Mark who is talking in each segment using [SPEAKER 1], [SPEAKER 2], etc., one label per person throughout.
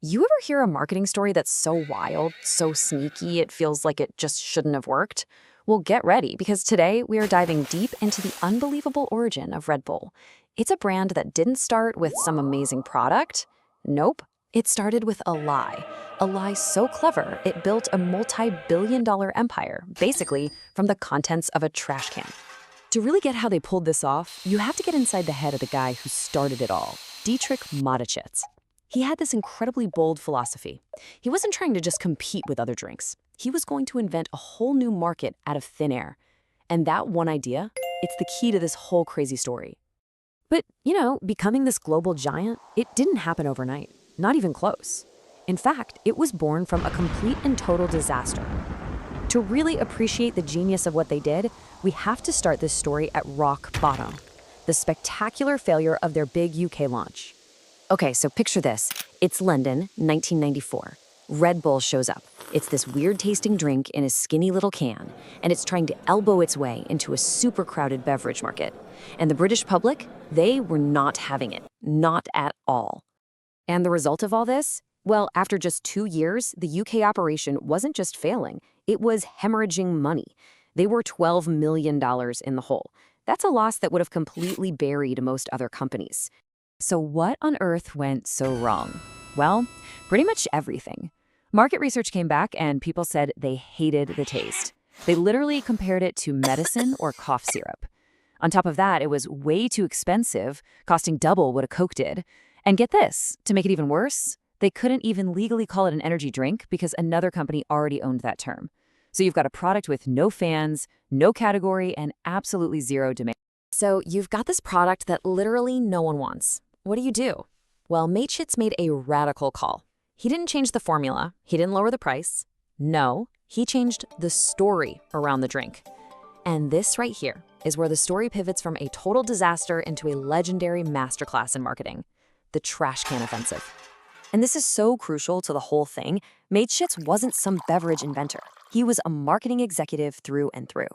[SPEAKER 1] You ever hear a marketing story that's so wild, so sneaky, it feels like it just shouldn't have worked? Well, get ready because today we are diving deep into the unbelievable origin of Red Bull. It's a brand that didn't start with some amazing product. Nope. It started with a lie. A lie so clever, it built a multi-billion-dollar empire, basically from the contents of a trash can. To really get how they pulled this off, you have to get inside the head of the guy who started it all, Dietrich Mateschitz. He had this incredibly bold philosophy. He wasn't trying to just compete with other drinks. He was going to invent a whole new market out of thin air. And that one idea, it's the key to this whole crazy story. But, becoming this global giant, it didn't happen overnight. Not even close. In fact, it was born from a complete and total disaster. To really appreciate the genius of what they did, we have to start this story at rock bottom, the spectacular failure of their big UK launch. Okay, so picture this. It's London, 1994. Red Bull shows up. It's this weird-tasting drink in a skinny little can, and it's trying to elbow its way into a super crowded beverage market. And the British public, they were not having it. Not at all. And the result of all this? Well, after just 2 years, the UK operation wasn't just failing, it was hemorrhaging money. They were $12 million in the hole. That's a loss that would have completely buried most other companies. So what on earth went so wrong? Well, pretty much everything. Market research came back and people said they hated the taste. They literally compared it to medicine or cough syrup. On top of that, it was way too expensive, costing double what a Coke did. And get this, to make it even worse, they couldn't even legally call it an energy drink because another company already owned that term. So you've got a product with no fans, no category, and absolutely zero demand. So you've got this product that literally no one wants. What do? Well, Mateschitz made a radical call. He didn't change the formula. He didn't lower the price. No, he changed the story around the drink. And this right here is where the story pivots from a total disaster into a legendary masterclass in marketing, the trash can offensive. And this is so crucial to the whole thing. Mateschitz wasn't some beverage inventor. He was a marketing executive through and through.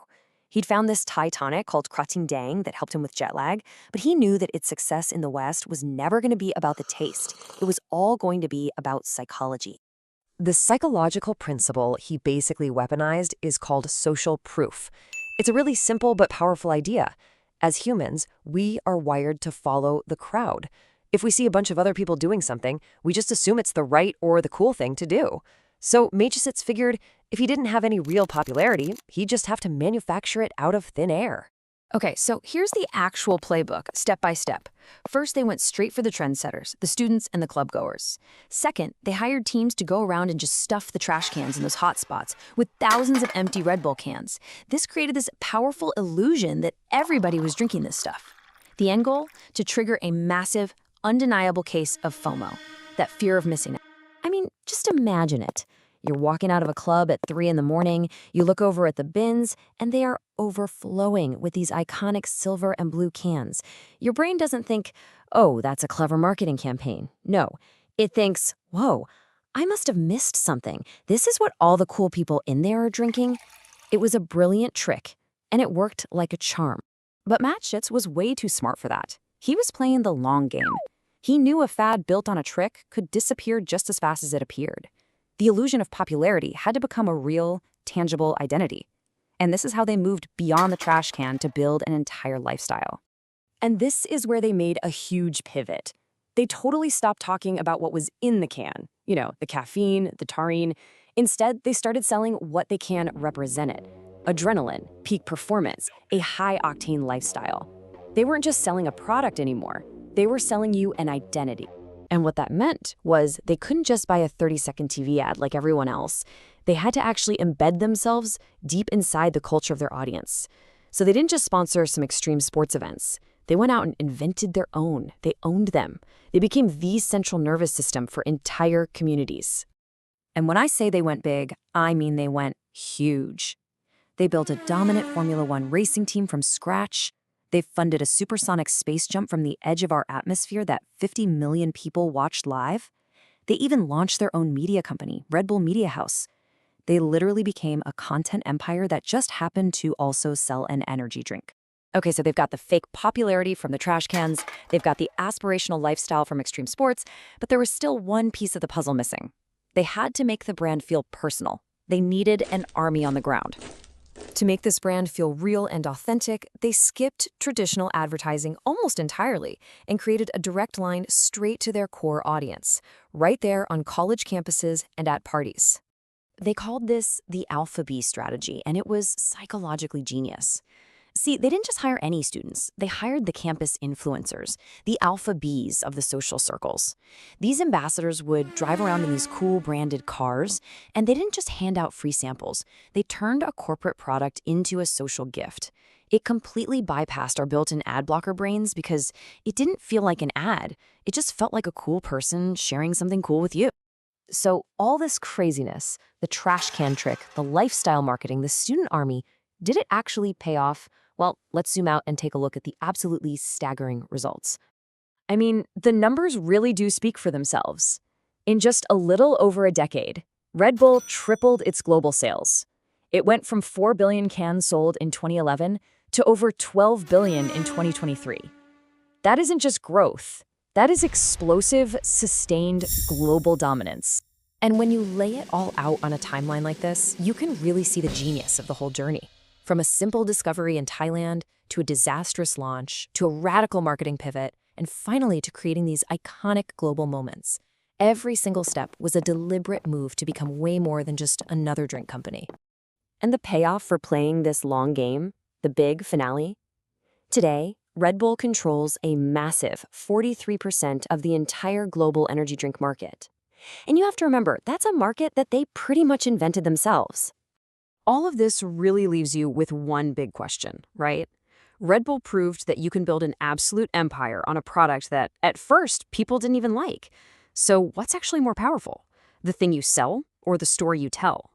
[SPEAKER 1] He'd found this Thai tonic called Krating Dang that helped him with jet lag, but he knew that its success in the West was never going to be about the taste. It was all going to be about psychology. The psychological principle he basically weaponized is called social proof. It's a really simple but powerful idea. As humans, we are wired to follow the crowd. If we see a bunch of other people doing something, we just assume it's the right or the cool thing to do. So Mateschitz figured if he didn't have any real popularity, he'd just have to manufacture it out of thin air. Okay, so here's the actual playbook, step by step. First, they went straight for the trendsetters, the students and the club goers. Second, they hired teams to go around and just stuff the trash cans in those hot spots with thousands of empty Red Bull cans. This created this powerful illusion that everybody was drinking this stuff. The end goal? To trigger a massive, undeniable case of FOMO, that fear of missing out. I mean, just imagine it. You're walking out of a club at 3 in the morning, you look over at the bins, and they are overflowing with these iconic silver and blue cans. Your brain doesn't think, oh, that's a clever marketing campaign. No, it thinks, whoa, I must have missed something. This is what all the cool people in there are drinking. It was a brilliant trick, and it worked like a charm. But Mateschitz was way too smart for that. He was playing the long game. He knew a fad built on a trick could disappear just as fast as it appeared. The illusion of popularity had to become a real, tangible identity. And this is how they moved beyond the trash can to build an entire lifestyle. And this is where they made a huge pivot. They totally stopped talking about what was in the can, the caffeine, the taurine. Instead, they started selling what the can represented: adrenaline, peak performance, a high-octane lifestyle. They weren't just selling a product anymore. They were selling you an identity. And what that meant was they couldn't just buy a 30-second TV ad like everyone else. They had to actually embed themselves deep inside the culture of their audience. So they didn't just sponsor some extreme sports events. They went out and invented their own. They owned them. They became the central nervous system for entire communities. And when I say they went big, I mean they went huge. They built a dominant Formula One racing team from scratch. They funded a supersonic space jump from the edge of our atmosphere that 50 million people watched live. They even launched their own media company, Red Bull Media House. They literally became a content empire that just happened to also sell an energy drink. Okay, so they've got the fake popularity from the trash cans, they've got the aspirational lifestyle from extreme sports, but there was still one piece of the puzzle missing. They had to make the brand feel personal. They needed an army on the ground. To make this brand feel real and authentic, they skipped traditional advertising almost entirely and created a direct line straight to their core audience, right there on college campuses and at parties. They called this the Alpha B strategy, and it was psychologically genius. See, they didn't just hire any students. They hired the campus influencers, the alpha Bs of the social circles. These ambassadors would drive around in these cool branded cars, and they didn't just hand out free samples. They turned a corporate product into a social gift. It completely bypassed our built-in ad blocker brains because it didn't feel like an ad. It just felt like a cool person sharing something cool with you. So all this craziness, the trash can trick, the lifestyle marketing, the student army, did it actually pay off? Well, let's zoom out and take a look at the absolutely staggering results. I mean, the numbers really do speak for themselves. In just a little over a decade, Red Bull tripled its global sales. It went from 4 billion cans sold in 2011 to over 12 billion in 2023. That isn't just growth. That is explosive, sustained global dominance. And when you lay it all out on a timeline like this, you can really see the genius of the whole journey. From a simple discovery in Thailand, to a disastrous launch, to a radical marketing pivot, and finally to creating these iconic global moments. Every single step was a deliberate move to become way more than just another drink company. And the payoff for playing this long game, the big finale? Today, Red Bull controls a massive 43% of the entire global energy drink market. And you have to remember, that's a market that they pretty much invented themselves. All of this really leaves you with one big question, right? Red Bull proved that you can build an absolute empire on a product that, at first, people didn't even like. So what's actually more powerful? The thing you sell or the story you tell?